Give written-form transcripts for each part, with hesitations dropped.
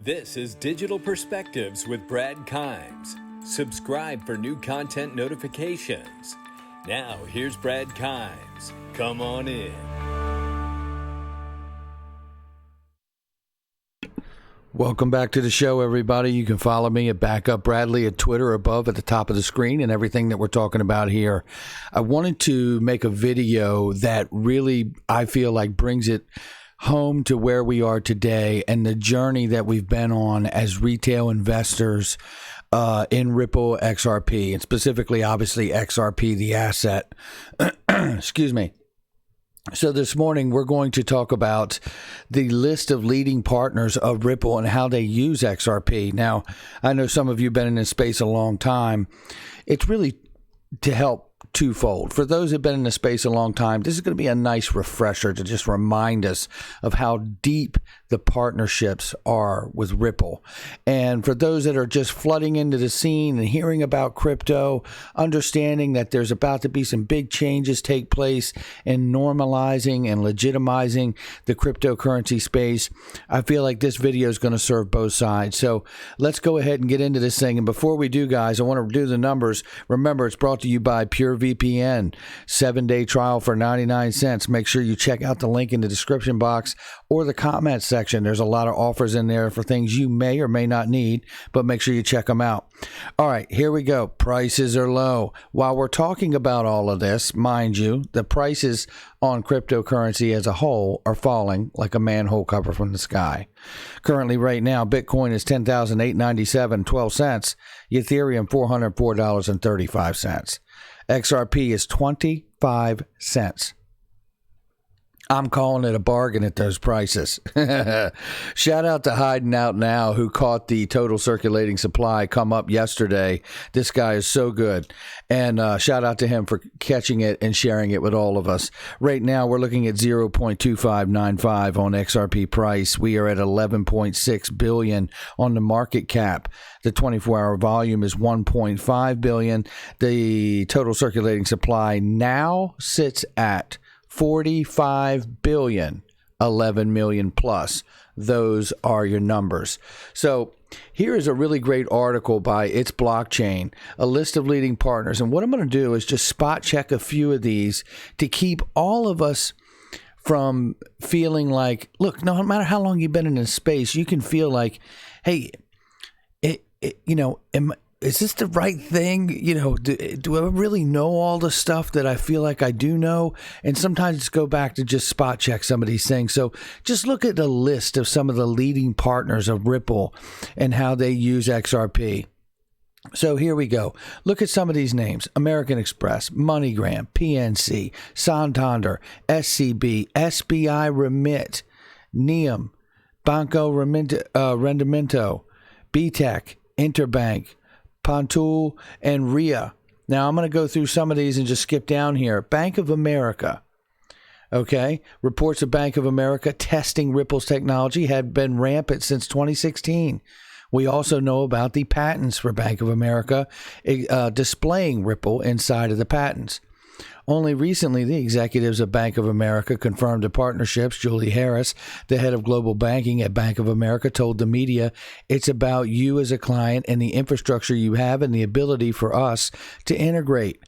This is Digital Perspectives with Brad Kimes. Subscribe for new content notifications. Now, here's Brad Kimes. Come on in. Welcome back to the show, everybody. You can follow me at Backup Bradley at Twitter above at the top of the screen and everything that we're talking about here. I wanted to make a video that really, I feel like, brings it home to where we are today and the journey that we've been on as retail investors in Ripple XRP, and specifically, obviously, XRP, the asset. Excuse me. So this morning, we're going to talk about the list of leading partners of Ripple and how they use XRP. Now, I know some of you have been in this space a long time. It's really to help twofold. For those who've been in the space a long time, this is going to be a nice refresher to just remind us of how deep the partnerships are with Ripple. And for those that are just flooding into the scene and hearing about crypto, understanding that there's about to be some big changes take place in normalizing and legitimizing the cryptocurrency space, I feel like this video is going to serve both sides. So let's go ahead and get into this thing. And before we do, guys, I want to do the numbers. Remember, it's brought to you by PureVPN. 7-day trial for 99 cents. Make sure you check out the link in the description box or the comment section. There's a lot of offers in there for things you may or may not need, but make sure you check them out. All right, here we go. Prices are low. While we're talking about all of this, mind you, the prices on cryptocurrency as a whole are falling like a manhole cover from the sky. Currently, right now, Bitcoin is $10,897.12. Ethereum, $404.35. XRP is 25 cents. I'm calling it a bargain at those prices. Shout out to Hiding Out Now, who caught the total circulating supply come up yesterday. This guy is so good. And shout out to him for catching it and sharing it with all of us. Right now, we're looking at 0.2595 on XRP price. We are at 11.6 billion on the market cap. The 24-hour volume is 1.5 billion. The total circulating supply now sits at 45 billion, 11 million plus. Those are your numbers. So here is a really great article by It's Blockchain, a list of leading partners. And what I'm going to do is just spot check a few of these to keep all of us from feeling like, look, no matter how long you've been in this space, you can feel like, hey, is this the right thing? Do I really know all the stuff that I feel like I do know? And sometimes just go back to just spot check some of these things. So just look at the list of some of the leading partners of Ripple and how they use XRP. So here we go. Look at some of these names: American Express, MoneyGram, PNC, Santander, SCB, SBI Remit, Neum, Banco Rendimento, BTEC, Interbank, Pontool, and RIA. Now, I'm going to go through some of these and just skip down here. Bank of America. Okay. Reports of Bank of America testing Ripple's technology had been rampant since 2016. We also know about the patents for Bank of America displaying Ripple inside of the patents. Only recently, the executives of Bank of America confirmed the partnerships. Julie Harris, the head of global banking at Bank of America, told the media, "It's about you as a client and the infrastructure you have and the ability for us to integrate,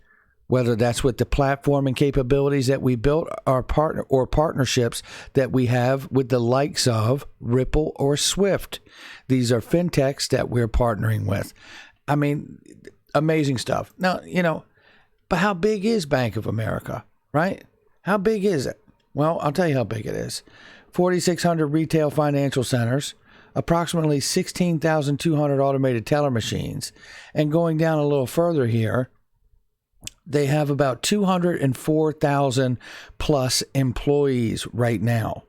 whether that's with the platform and capabilities that we built, our partner or partnerships that we have with the likes of Ripple or Swift. These are fintechs that we're partnering with." I mean, amazing stuff. Now, but how big is Bank of America, right? How big is it? Well, I'll tell you how big it is. 4,600 retail financial centers, approximately 16,200 automated teller machines. And going down a little further here, they have about 204,000 plus employees right now.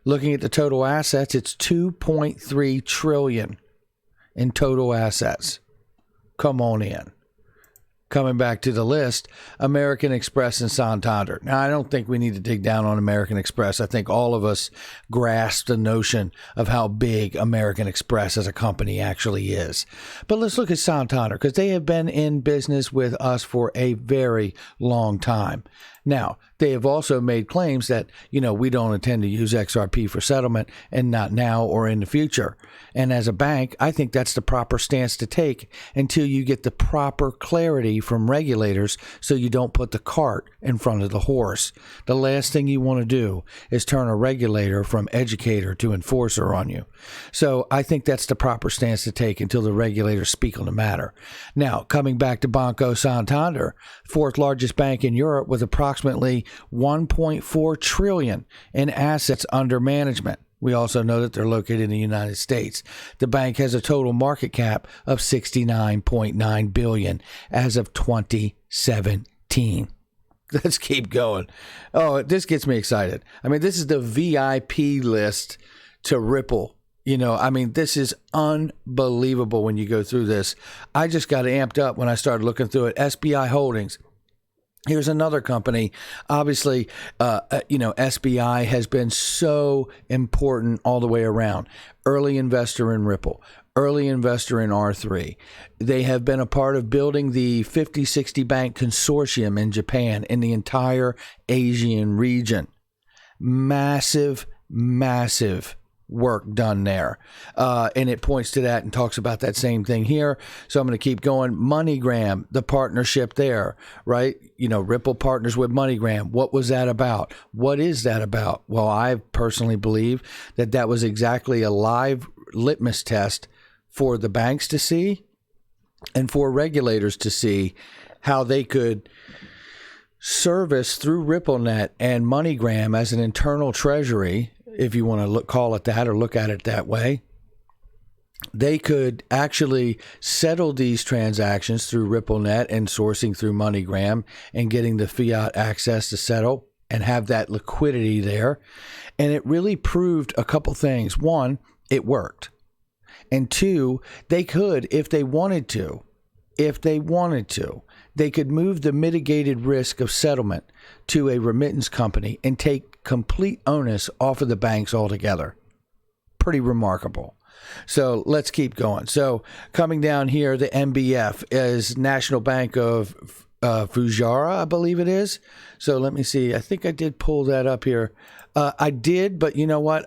Looking at the total assets, it's 2.3 trillion in total assets. Come on in. Coming back to the list, American Express and Santander. Now, I don't think we need to dig down on American Express. I think all of us grasp the notion of how big American Express as a company actually is. But let's look at Santander, because they have been in business with us for a very long time. Now, they have also made claims that, we don't intend to use XRP for settlement, and not now or in the future. And as a bank, I think that's the proper stance to take until you get the proper clarity from regulators so you don't put the cart in front of the horse. The last thing you want to do is turn a regulator from educator to enforcer on you. So I think that's the proper stance to take until the regulators speak on the matter. Now, coming back to Banco Santander, fourth largest bank in Europe with approximately 1.4 trillion in assets under management. We also know that they're located in the United States. The bank has a total market cap of $69.9 billion as of 2017. Let's keep going. Oh, this gets me excited. I mean, this is the VIP list to Ripple. This is unbelievable when you go through this. I just got amped up when I started looking through it. SBI Holdings. Here's another company. Obviously, SBI has been so important all the way around. Early investor in Ripple, early investor in R3. They have been a part of building the 50-60 bank consortium in Japan, in the entire Asian region. Massive work done there. And it points to that and talks about that same thing here. So I'm going to keep going. MoneyGram, the partnership there, right? Ripple partners with MoneyGram. What was that about? What is that about? Well, I personally believe that was exactly a live litmus test for the banks to see and for regulators to see how they could service through RippleNet and MoneyGram as an internal treasury, if you want to call it that or look at it that way. They could actually settle these transactions through RippleNet and sourcing through MoneyGram and getting the fiat access to settle and have that liquidity there. And it really proved a couple things. One, it worked. And two, they could, if they wanted to, they could move the mitigated risk of settlement to a remittance company and take complete onus off of the banks altogether. Pretty remarkable. So let's keep going. So coming down here, the NBF is National Bank of Fujairah, I believe it is. So let me see. I think I did pull that up here. I did, but you know what?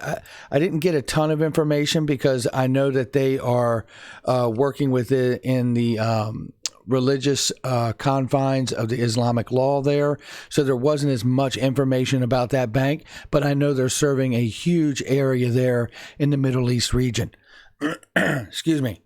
I didn't get a ton of information because I know that they are working with it in the religious confines of the Islamic law there. So there wasn't as much information about that bank, but I know they're serving a huge area there in the Middle East region. Excuse me.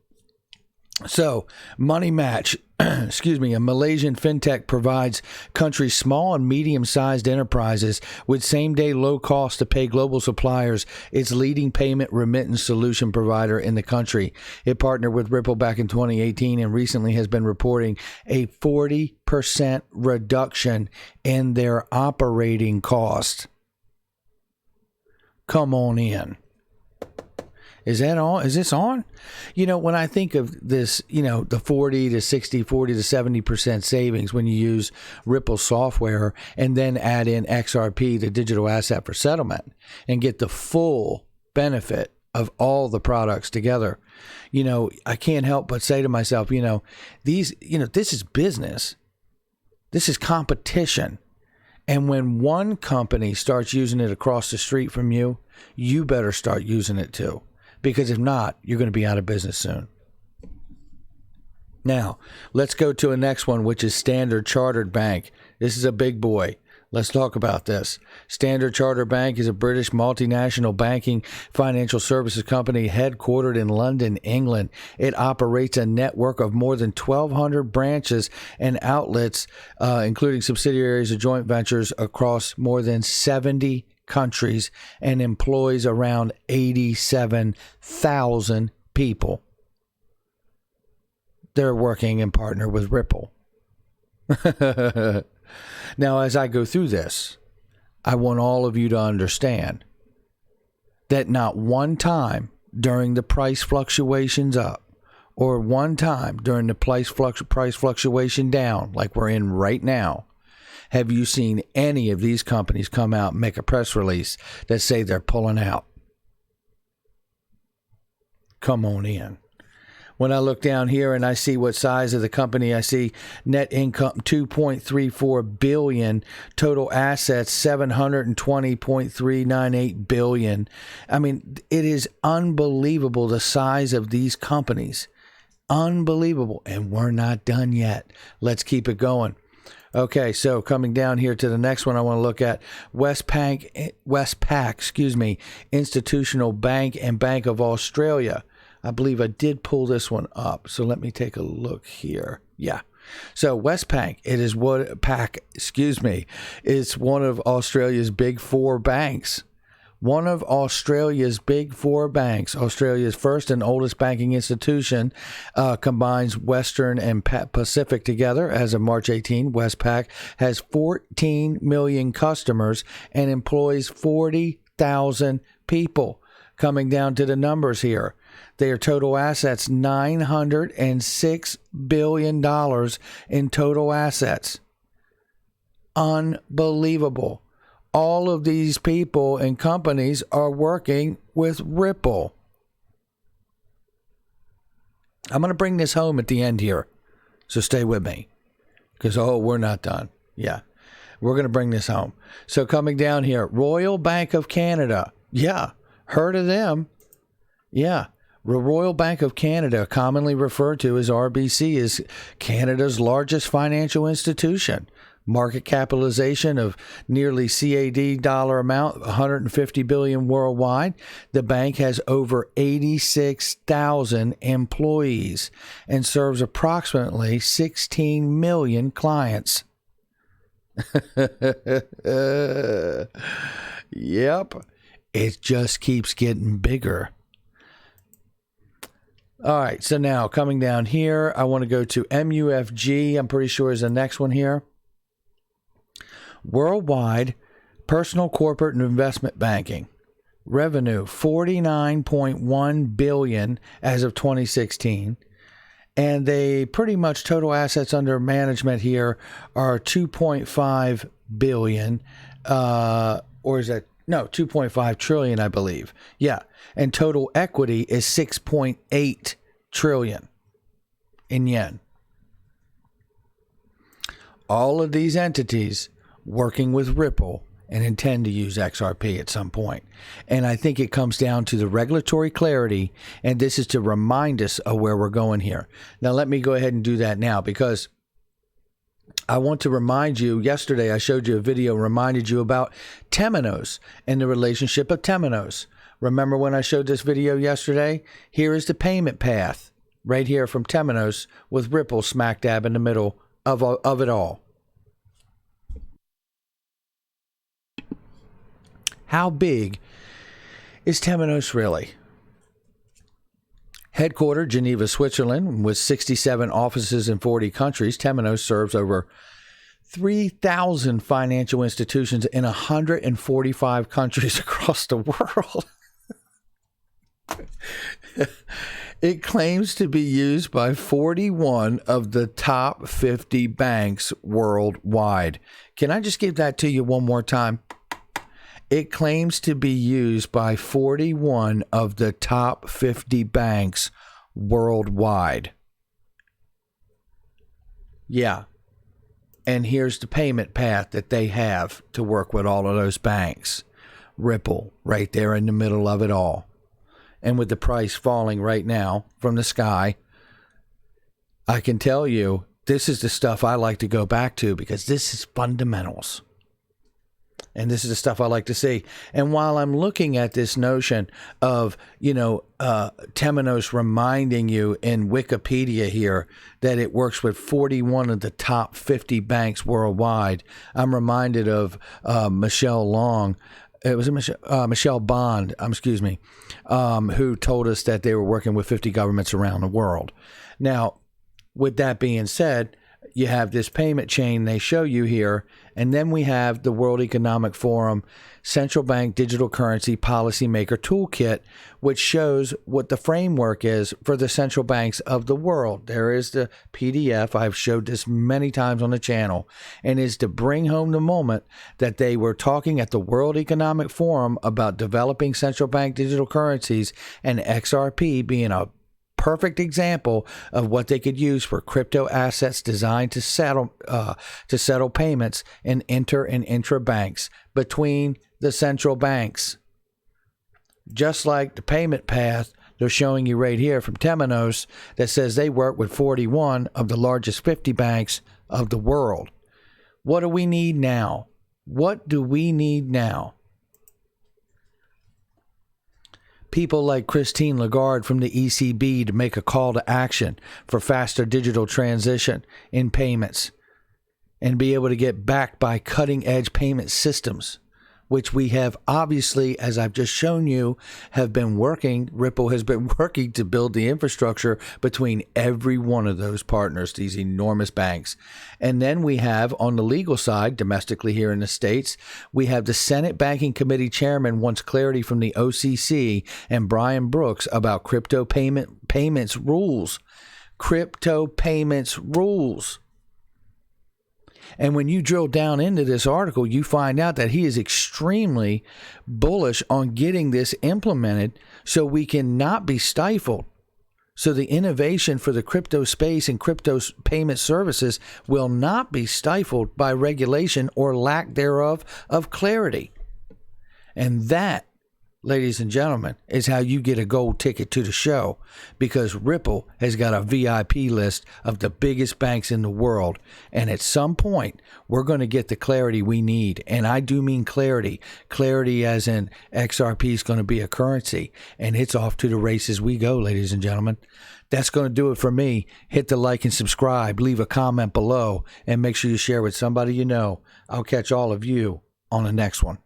So Money Match, a Malaysian fintech provides country's small and medium-sized enterprises with same-day low cost to pay global suppliers. Its leading payment remittance solution provider in the country. It partnered with Ripple back in 2018 and recently has been reporting a 40% reduction in their operating cost. Come on in. Is that on? Is this on? When I think of this, the 40 to 60, 40 to 70% savings when you use Ripple software and then add in XRP, the digital asset for settlement, and get the full benefit of all the products together. I can't help but say to myself, this is business. This is competition. And when one company starts using it across the street from you, you better start using it too. Because if not, you're going to be out of business soon. Now, let's go to a next one, which is Standard Chartered Bank. This is a big boy. Let's talk about this. Standard Chartered Bank is a British multinational banking financial services company headquartered in London, England. It operates a network of more than 1,200 branches and outlets, including subsidiaries of joint ventures across more than 70 countries, and employs around 87,000 people. They're working and partner with Ripple. Now, as I go through this, I want all of you to understand that not one time during the price fluctuations up or one time during the price fluctuation down, like we're in right now, have you seen any of these companies come out and make a press release that say they're pulling out? Come on in. When I look down here and I see what size of the company, I see net income 2.34 billion, total assets 720.398 billion. I mean, it is unbelievable the size of these companies. Unbelievable. And we're not done yet. Let's keep it going. Okay, so coming down here to the next one, I want to look at Westpac, Institutional Bank and Bank of Australia. I believe I did pull this one up. So let me take a look here. Yeah. So Westpac, it's one of Australia's big four banks. One of Australia's big four banks, Australia's first and oldest banking institution, combines Western and Pacific together. As of March 18, Westpac has 14 million customers and employs 40,000 people. Coming down to the numbers here, their total assets, $906 billion in total assets. Unbelievable. All of these people and companies are working with Ripple. I'm going to bring this home at the end here, so stay with me, because, we're not done. Yeah, we're going to bring this home. So coming down here, Royal Bank of Canada. Yeah, heard of them. Yeah, Royal Bank of Canada, commonly referred to as RBC, is Canada's largest financial institution. Market capitalization of nearly CAD dollar amount, 150 billion worldwide. The bank has over 86,000 employees and serves approximately 16 million clients. Yep, it just keeps getting bigger. All right, so now coming down here, I want to go to MUFG. I'm pretty sure is the next one here. Worldwide personal, corporate, and investment banking revenue, $49.1 billion as of 2016. And they pretty much total assets under management here are $2.5 billion, or is that, no, $2.5 trillion, I believe. Yeah. And total equity is 6.8 trillion in yen. All of these entities working with Ripple and intend to use XRP at some point. And I think it comes down to the regulatory clarity, and this is to remind us of where we're going here. Now, let me go ahead and do that now, because I want to remind you, yesterday I showed you a video, reminded you about Temenos and the relationship of Temenos. Remember when I showed this video yesterday? Here is the payment path right here from Temenos with Ripple smack dab in the middle of it all. How big is Temenos really? Headquartered Geneva, Switzerland, with 67 offices in 40 countries, Temenos serves over 3,000 financial institutions in 145 countries across the world. It claims to be used by 41 of the top 50 banks worldwide. Can I just give that to you one more time? It claims to be used by 41 of the top 50 banks worldwide. Yeah. And here's the payment path that they have to work with all of those banks. Ripple, right there in the middle of it all. And with the price falling right now from the sky, I can tell you this is the stuff I like to go back to, because this is fundamentals. And this is the stuff I like to see. And while I'm looking at this notion of, Temenos reminding you in Wikipedia here that it works with 41 of the top 50 banks worldwide, I'm reminded of Michelle Bond, who told us that they were working with 50 governments around the world. Now, with that being said, you have this payment chain they show you here, and then we have the World Economic Forum Central Bank Digital Currency Policymaker Toolkit, which shows what the framework is for the central banks of the world. There is the PDF. I've showed this many times on the channel, and is to bring home the moment that they were talking at the World Economic Forum about developing central bank digital currencies, and XRP being a perfect example of what they could use for crypto assets designed to settle payments in inter and intra banks between the central banks. Just like the payment path they're showing you right here from Temenos that says they work with 41 of the largest 50 banks of the world. What do we need now? What do we need now? People like Christine Lagarde from the ECB to make a call to action for faster digital transition in payments and be able to get backed by cutting-edge payment systems, which we have obviously, as I've just shown you, have been working. Ripple has been working to build the infrastructure between every one of those partners, these enormous banks. And then we have, on the legal side, domestically here in the States, we have the Senate Banking Committee chairman wants clarity from the OCC and Brian Brooks about crypto payments rules. Crypto payments rules. And when you drill down into this article, you find out that he is extremely bullish on getting this implemented so we can not be stifled. So the innovation for the crypto space and crypto payment services will not be stifled by regulation or lack thereof of clarity. And that, ladies and gentlemen, is how you get a gold ticket to the show, because Ripple has got a VIP list of the biggest banks in the world. And at some point, we're going to get the clarity we need. And I do mean clarity. Clarity as in XRP is going to be a currency. And it's off to the races we go, ladies and gentlemen. That's going to do it for me. Hit the like and subscribe. Leave a comment below. And make sure you share with somebody you know. I'll catch all of you on the next one.